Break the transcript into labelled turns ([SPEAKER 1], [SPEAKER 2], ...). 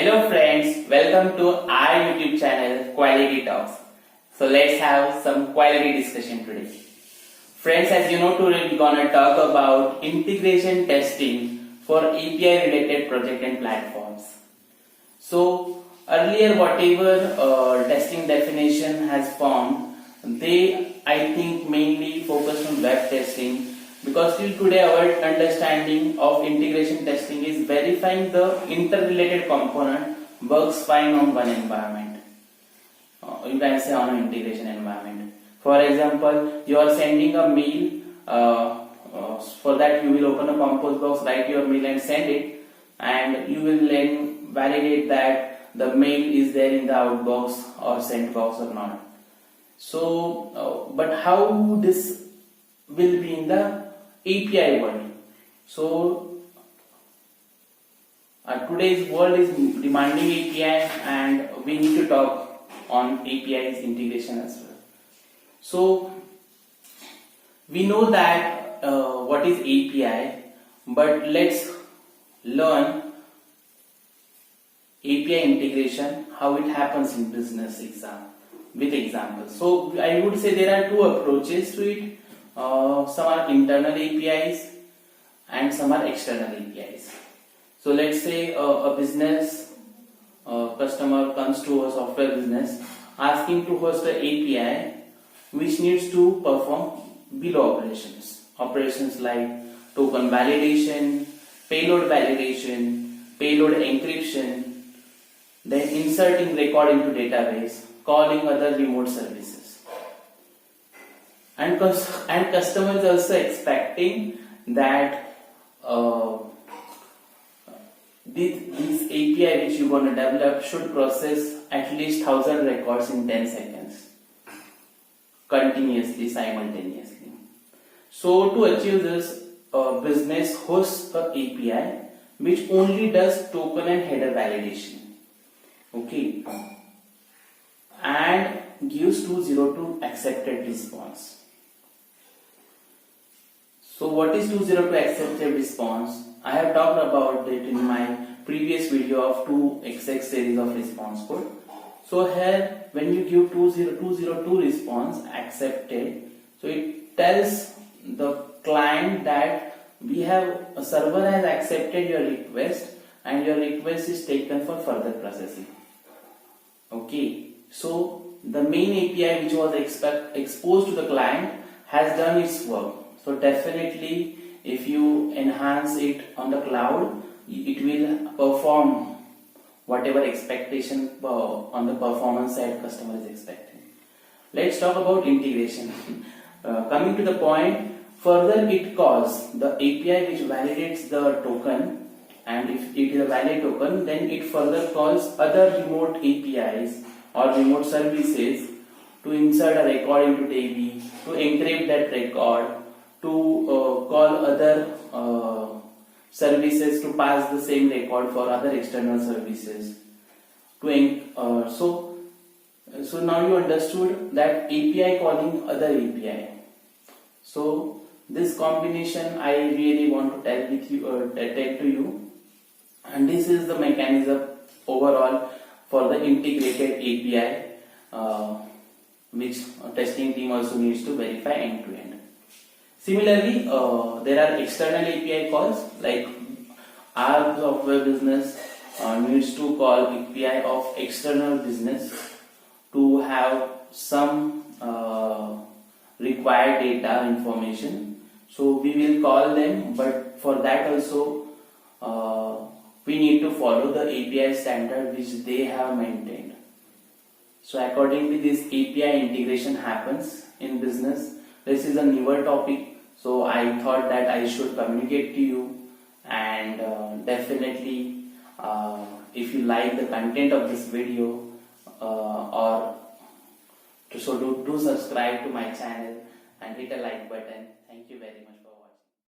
[SPEAKER 1] Hello friends, welcome to our YouTube channel Quality Talks. So let's have some quality discussion today. Friends, as you know, today we're gonna talk about integration testing for API related project and platforms. So earlier whatever testing definition has formed, they I think mainly focused on web testing, because till today our understanding of integration testing is verifying the interrelated component works fine on one environment. You can say on an integration environment. For example, you are sending a mail. For that you will open a compose box, write your mail and send it, and you will then validate that the mail is there in the outbox or sent box or not. So, but how this will be in the API world? So, today's world is demanding API, and we need to talk on API's integration as well. So, we know that what is API, but let's learn API integration, how it happens in business with examples. So, I would say there are two approaches to it. Some are internal APIs and some are external APIs. So let's say a business customer comes to a software business asking to host an API which needs to perform below operations like token validation, payload encryption, then inserting record into database, calling other remote services. And customers also expecting that this API which you want to develop should process at least 1000 records in 10 seconds continuously, simultaneously. So to achieve this, business hosts an API which only does token and header validation, okay, and gives 202 accepted response. So what is 202 accepted response? I have talked about it in my previous video of 2XX series of response code. So here when you give 202 response accepted, so it tells the client that a server has accepted your request and your request is taken for further processing. Okay, so the main API which was exposed to the client has done its work. So definitely if you enhance it on the cloud, it will perform whatever expectation on the performance side customer is expecting. Let's talk about integration. Coming to the point, further it calls the API which validates the token, and if it is a valid token, then it further calls other remote APIs or remote services to insert a record into DB, to encrypt that record, to call other services to pass the same record for other external services. So now you understood that API calling other API. So this combination I really want to tell to you, and this is the mechanism overall for the integrated API, which testing team also needs to verify end to end. Similarly, there are external API calls, like our software business needs to call API of external business to have some required data information. So we will call them, but for that also we need to follow the API standard which they have maintained. So accordingly, this API integration happens in business. This is a newer topic, so I thought that I should communicate to you, and definitely if you like the content of this video, do subscribe to my channel and hit a like button. Thank you very much.